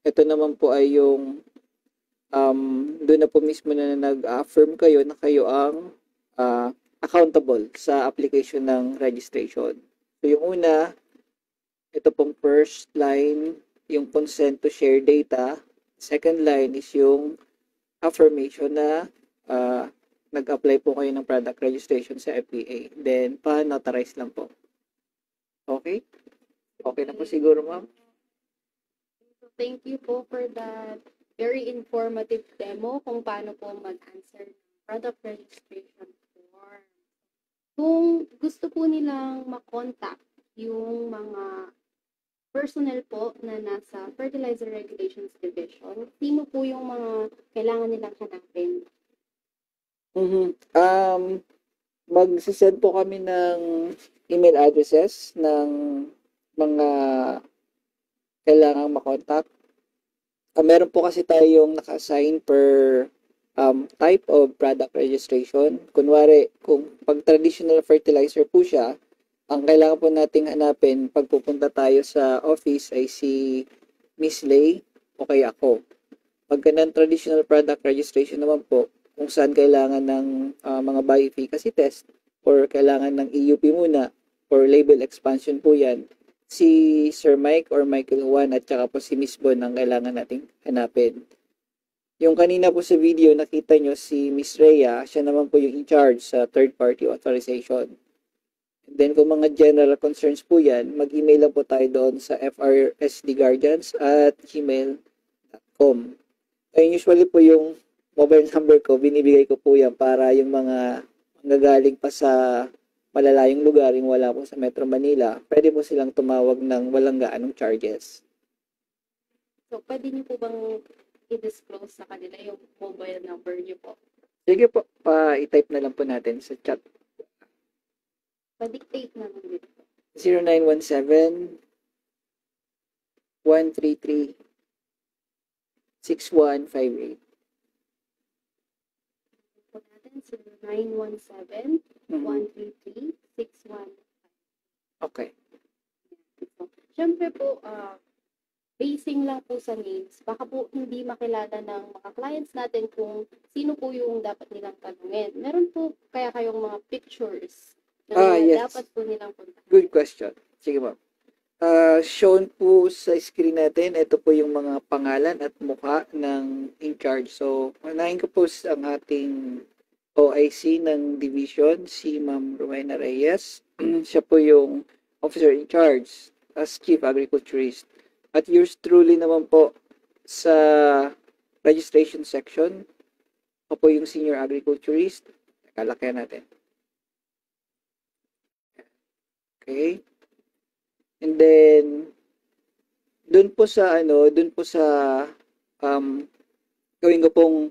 ito naman po ay yung doon na po mismo na nag-affirm kayo na kayo ang accountable sa application ng registration. So yung una, ito pong first line, yung consent to share data. Second line is yung affirmation na nag-apply po kayo ng product registration sa FBA. Then, pa-notarize lang po. Okay? Okay na po siguro, ma'am? So, thank you po for that very informative demo kung paano po mag-answer ng product registration form. Kung gusto po nilang makontak yung mga personnel po na nasa Fertilizer Regulations Division, sino po yung mga kailangan nilang hanapin? Magsisend po kami ng email addresses ng mga kailangang makontak. Meron po kasi tayong naka-assign per type of product registration. Kunwari, kung pag traditional fertilizer po siya, ang kailangan po nating hanapin pag pupunta tayo sa office ay si Miss Lay o kaya ako. Pagka non-traditional product registration naman po, kung saan kailangan ng mga bioefficacy test or kailangan ng EUP muna or label expansion po yan, si Sir Mike or Michael Juan at saka po si Miss Bon ang kailangan nating hanapin. Yung kanina po sa video, nakita nyo si Miss Rhea, siya naman po yung in charge sa third-party authorization. And then kung mga general concerns po yan, mag-email lang po tayo doon sa frsdguardians@gmail.com. Ayun, usually po yung mobile number ko, binibigay ko po yan para yung mga nanggagaling pa sa malalayong lugar, yung wala po sa Metro Manila, pwede po silang tumawag ng walang gaanong charges. So, pwede niyo po bang i-disclose sa kanila yung mobile number niyo po? Sige po, i-type na lang po natin sa chat. Pa-dictate na lang dito. 0917 133 6158. Po natin, 0917 133-61. Okay. So, syempre po, basing lang po sa names, baka po hindi makilala ng mga clients natin kung sino po yung dapat nilang tanungin. Meron po kaya kayong mga pictures na Yes. dapat po nilang puntahan. Good question. Sige ma'am. Shown po sa screen natin, ito po yung mga pangalan at mukha ng in charge. So, unahin ko po ang ating OIC ng division, si Ma'am Rowena Reyes. Siya po yung officer in charge as Chief Agriculturist. At yours truly naman po sa registration section. Ako po yung Senior Agriculturist. Kalakyan natin. Okay. And then, dun po sa gawin ko pong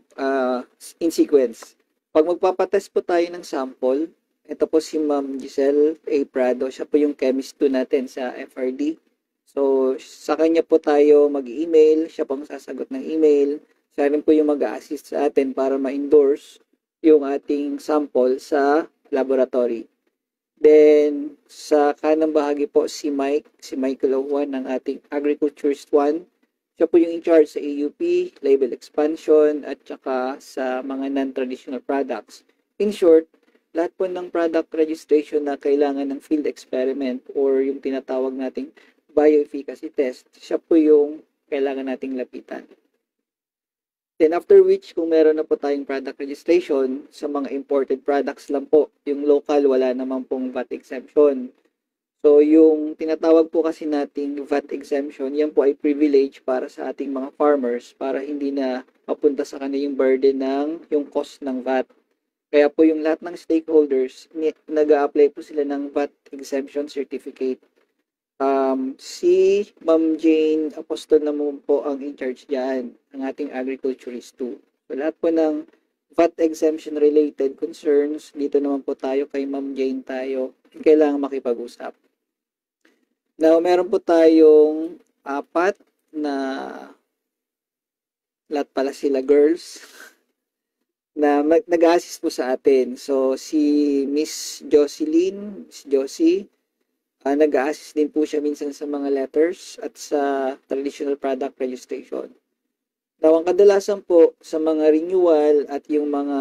in sequence. Pag magpapatest po tayo ng sample, ito po si Ma'am Giselle A. Prado. Siya po yung chemist 2 natin sa FRD. So, sa kanya po tayo mag-email. Siya po ang sasagot ng email. Siya rin po yung mag-assist sa atin para ma-endorse yung ating sample sa laboratory. Then, sa kanang bahagi po si Michael Juan ng ating Agriculturist 1. Siya po yung in charge sa AUP, label expansion, at saka sa mga non-traditional products. In short, lahat po ng product registration na kailangan ng field experiment or yung tinatawag nating bioefficacy test, siya po yung kailangan nating lapitan. Then after which, kung meron na po tayong product registration, sa mga imported products lang po, yung local, wala naman pong VAT exemption. So, yung tinatawag po kasi nating VAT exemption, yan po ay privilege para sa ating mga farmers para hindi na mapunta sa kanila yung burden ng yung cost ng VAT. Kaya po yung lahat ng stakeholders, nag-a-apply po sila ng VAT exemption certificate. Si Ma'am Jane Apostol naman po ang in charge dyan, ang ating agriculturist 2. So, lahat po ng VAT exemption related concerns, dito naman po tayo kay Ma'am Jane tayo, kailangan makipag-usap. Now, meron po tayong 4 na lahat pala sila girls na nag-assist po sa atin. So, si Miss Jocelyn, Miss Josie, nag-assist din po siya minsan sa mga letters at sa traditional product registration. Now, ang kadalasan po sa mga renewal at yung mga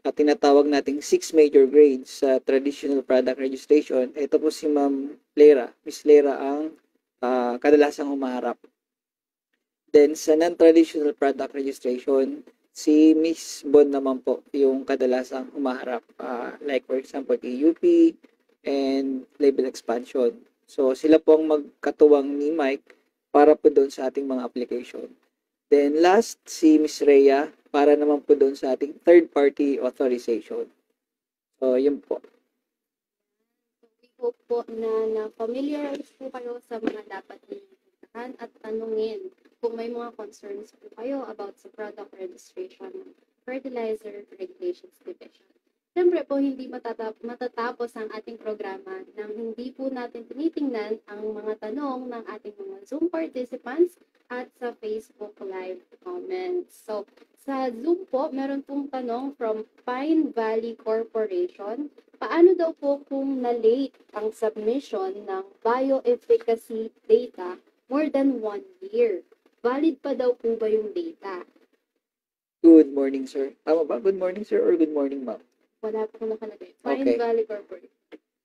tinatawag nating 6 major grades sa traditional product registration, ito po si Ma'am Lera. Miss Lera ang kadalasang humaharap. Then, sa non-traditional product registration, si Miss Bon naman po yung kadalasang humaharap. Like for example, AUP and label expansion. So, sila po ang magkatuwang ni Mike para po doon sa ating mga application. Then last, si Miss Rhea para naman po doon sa ating third-party authorization. So, yun po. We hope po na familiarize po kayo sa mga dapat ninyong at tanungin kung may mga concerns po kayo about sa product registration ng Fertilizer Regulations Division. Siyempre po, hindi matatapos ang ating programa nang hindi po natin tinitingnan ang mga tanong ng ating mga Zoom participants at sa Facebook Live comments. So, sa Zoom po, meron pong tanong from Pine Valley Corporation. Paano daw po kung na-late ang submission ng bioefficacy data more than 1 year? Valid pa daw po ba yung data? Good morning, sir. Tama ba? Good morning, sir, or good morning, ma'am? Wala po nakalagay. Pine Okay. Valley Corporation.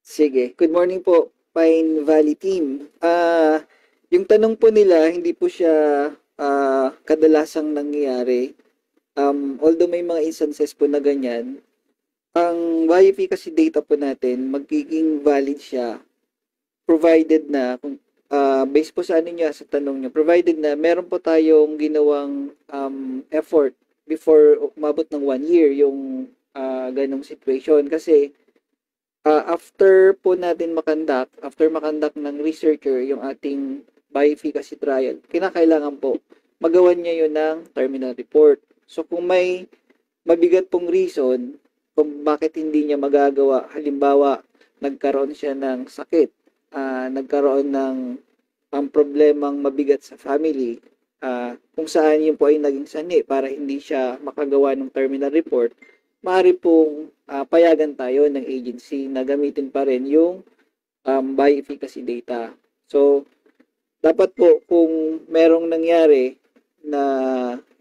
Sige. Good morning po, Pine Valley team. Yung tanong po nila, hindi po siya kadalasang nangyayari. Although may mga instances po na ganyan, ang bioefficacy data po natin, magiging valid siya provided na, kung based po sa ano niya, sa tanong niya, provided na meron po tayong ginawang effort before umabot ng 1 year yung ganong situation. Kasi after po natin after makandak ng researcher yung ating bioefficacy trial, kinakailangan po magawan niya yun ng terminal report. So kung may mabigat pong reason kung bakit hindi niya magagawa, halimbawa nagkaroon siya ng sakit, nagkaroon ng problemang mabigat sa family, kung saan yun po ay naging sanhi para hindi siya makagawa ng terminal report, maaari pong payagan tayo ng agency na gamitin pa rin yung bioefficacy data. So, dapat po kung merong nangyari na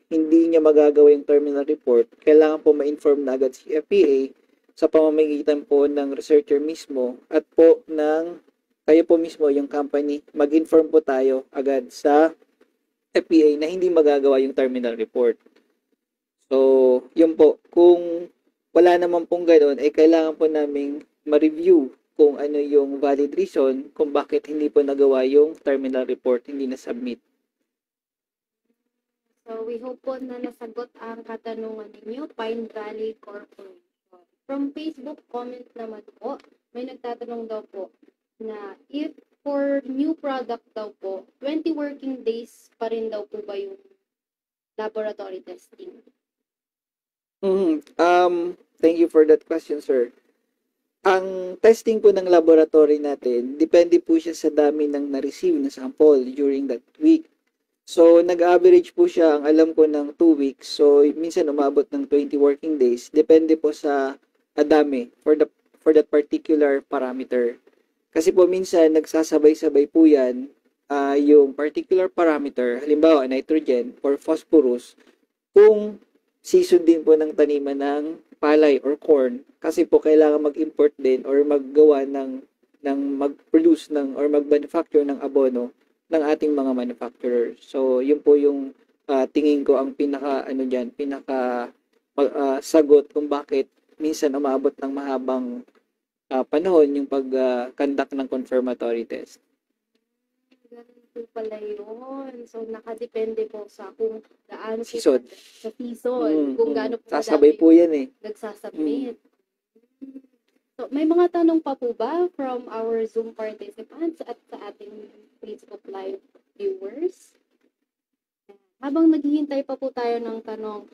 hindi niya magagawa yung terminal report, kailangan po ma-inform na agad si FPA sa pamamagitan po ng researcher mismo at po ng kayo po mismo, yung company, mag-inform po tayo agad sa FPA na hindi magagawa yung terminal report. So, yun po. Kung wala naman pong ganoon, ay kailangan po naming ma-review kung ano yung valid reason kung bakit hindi po nagawa yung terminal report, hindi na-submit. So, we hope po na nasagot ang katanungan ninyo, Pine Valley Corporation. From Facebook comment naman po, may nagtatanong daw po na if for new product daw po, 20 working days pa rin daw po ba yung laboratory testing? Thank you for that question, sir. Ang testing po ng laboratory natin, depende po siya sa dami ng na-receive na sample during that week. So, nag-average po siya, ang alam ko, ng 2 weeks. So, minsan umabot ng 20 working days. Depende po sa dami for that particular parameter. Kasi po minsan, nagsasabay-sabay po yan, yung particular parameter, halimbawa nitrogen or phosphorus, kung season din po ng taniman ng palay or corn, kasi po kailangan mag-import din or maggawa ng mag-produce ng or mag-manufacture ng abono ng ating mga manufacturers. So, yun po yung tingin ko ang pinaka sagot kung bakit minsan umabot ng mahabang panahon yung pag-conduct ng confirmatory test. Ganun po pala yun. So, nakadepende po sa kung gaano po Season. sa season. Kung gaano po Sasabay po yan eh. nagsasubmit. So, may mga tanong pa po ba from our Zoom participants at sa ating Facebook Live viewers? Habang naghihintay pa po tayo ng tanong,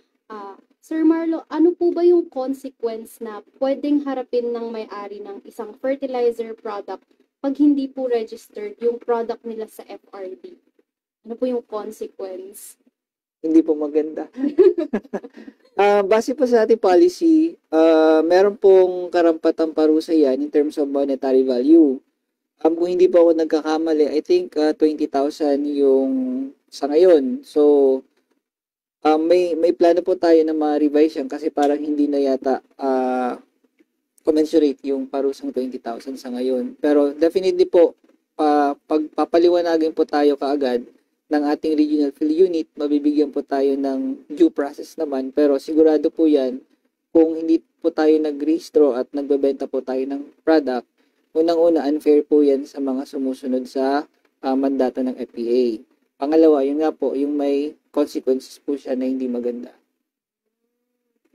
Sir Marlo, ano po ba yung consequence na pwedeng harapin ng may-ari ng isang fertilizer product pag hindi po registered yung product nila sa FRD? Ano po yung consequence? Hindi po maganda. Base po sa ating policy, meron pong karampatang parusa yan in terms of monetary value. Kung hindi po ako nagkakamali, I think 20,000 yung sa ngayon. So, May plano po tayo na ma-revise yan kasi parang hindi na yata commensurate yung parusang 20,000 sa ngayon. Pero definitely po, pagpapaliwanagin po tayo kaagad ng ating regional field unit, mabibigyan po tayo ng due process naman. Pero sigurado po yan, kung hindi po tayo nag-rehistro at nagbebenta po tayo ng product, unang-una, unfair po yan sa mga sumusunod sa mandato ng FPA. Pangalawa, yun nga po, yung may consequences po siya na hindi maganda.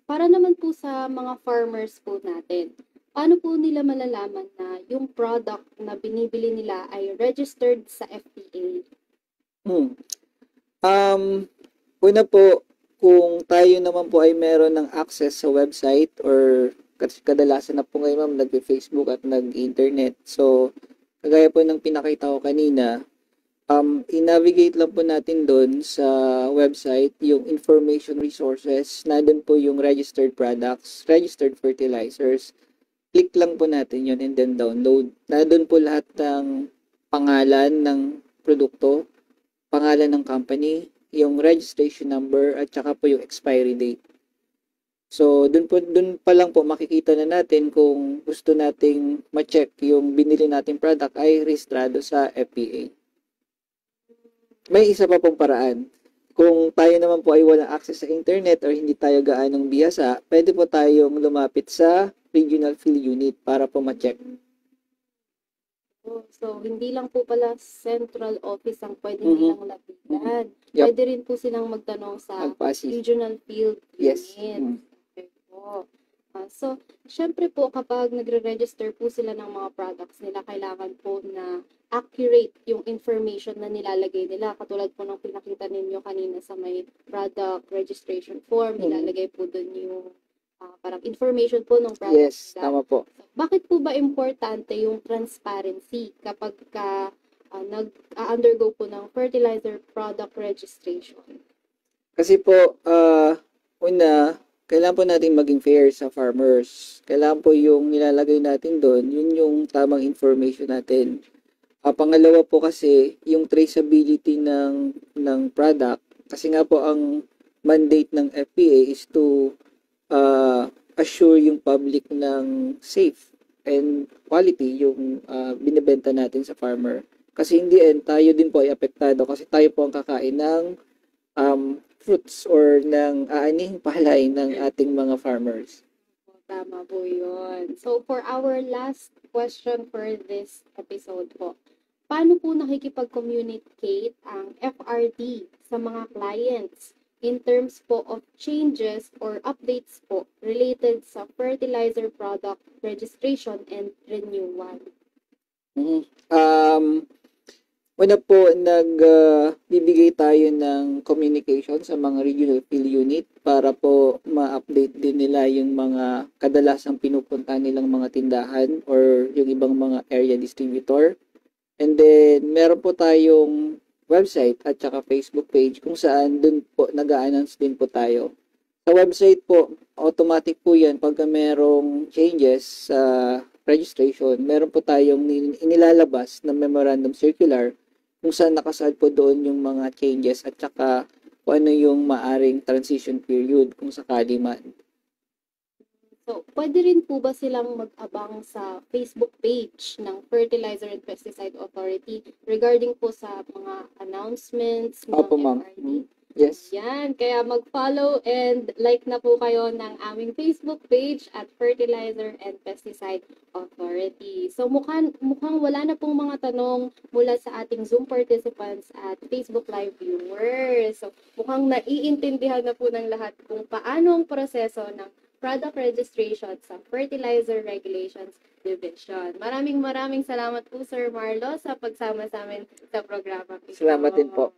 Para naman po sa mga farmers po natin, paano po nila malalaman na yung product na binibili nila ay registered sa FPA? Una po, kung tayo naman po ay meron ng access sa website or kadalasan na po ngayon ma'am, nag-Facebook at nag-internet. So, kagaya po ng pinakita ko kanina, i-navigate lang po natin doon sa website yung information resources. Nandun po yung registered products, registered fertilizers. Click lang po natin yun and then download. Nandun po lahat ng pangalan ng produkto, pangalan ng company, yung registration number, at saka po yung expiry date. So, dun pa lang po makikita na natin kung gusto nating ma-check yung binili nating product ay rehistrado sa FPA. May isa pa pong paraan. Kung tayo naman po ay walang access sa internet or hindi tayo gaanong bihasa, pwede po tayong lumapit sa regional field unit para po ma-check. So, hindi lang po pala central office ang pwede nilang lapitan. Yep. Pwede rin po silang magtanong sa Magpasi. regional field Yes. unit. Okay po. So, syempre po kapag nagre-register po sila ng mga products nila, kailangan po na accurate yung information na nilalagay nila. Katulad po ng pinakita ninyo kanina sa may product registration form, nilalagay po doon yung parang information po ng product Yes, nila. tama po. Bakit po ba importante yung transparency kapag nag-undergo po ng fertilizer product registration? Kasi po, una, kailangan po natin maging fair sa farmers. Kailangan po yung nilalagay natin doon, yun yung tamang information natin. Pangalawa po kasi, yung traceability ng product. Kasi nga po, ang mandate ng FPA is to assure yung public ng safe and quality yung binibenta natin sa farmer. Kasi in the end, tayo din po ay apektado kasi tayo po ang kakain ng fruits or ng aanihing palay ng ating mga farmers. Tama po yun. So, for our last question for this episode po, paano po nakikipag-communicate ang FRD sa mga clients in terms po of changes or updates po related sa fertilizer product registration and renewal? Una po, nagbibigay tayo ng communication sa mga regional field unit para po ma-update din nila yung mga kadalasang pinupunta nilang mga tindahan or yung ibang mga area distributor. And then, meron po tayong website at saka Facebook page kung saan dun po nag-a-announce din po tayo. Sa website po, automatic po yan pagka merong changes sa registration, meron po tayong inilalabas na memorandum circular kung saan nakasaad po doon yung mga changes at saka kung ano yung maaring transition period kung sakali man. So, pwede rin po ba silang mag-abang sa Facebook page ng Fertilizer and Pesticide Authority regarding po sa mga announcements ng Opo, ma'am. FRD? Yes. Yan, kaya mag-follow and like na po kayo ng aming Facebook page at Fertilizer and Pesticide Authority. So mukhang wala na pong mga tanong mula sa ating Zoom participants at Facebook Live viewers. So mukhang naiintindihan na po ng lahat kung paano ang proseso ng product registration sa Fertilizer Regulations Division. Maraming salamat po Sir Marlo sa pagsama sa amin sa programa. Salamat din po.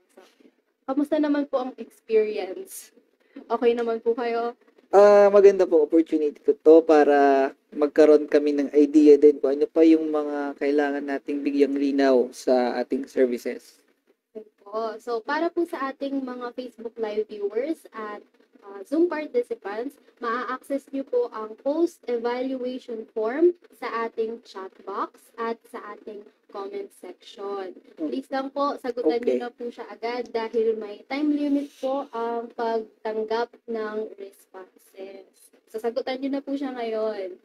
Kamusta naman po ang experience? Okay naman po kayo? Maganda po opportunity ko to para magkaroon kami ng idea din kung ano pa yung mga kailangan nating bigyang linaw sa ating services. So, para po sa ating mga Facebook Live viewers at Zoom participants, maa-access nyo po ang post-evaluation form sa ating chat box at sa ating comment section. Please lang po, sagutan niyo Okay. na po siya agad dahil may time limit po ang pagtanggap ng responses. Sasagutan niyo na po siya ngayon.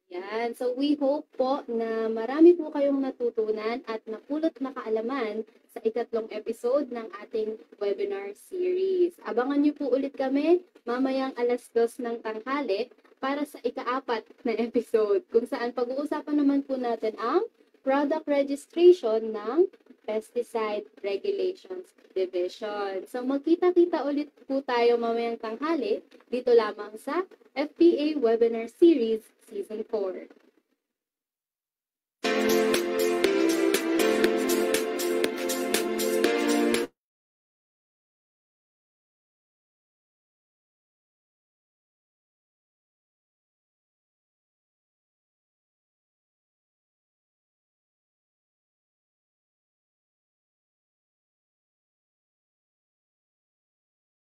Yan. So we hope po na marami po kayong natutunan at napulot na kaalaman sa ikatlong episode ng ating webinar series. Abangan niyo po ulit kami mamayang 2:00 ng tanghali para sa ika-4 na episode kung saan pag-uusapan naman po natin ang product registration ng Pesticide Regulations Division. So magkita-kita ulit po tayo mamayang tanghali dito lamang sa FPA Webinar Series Season 4.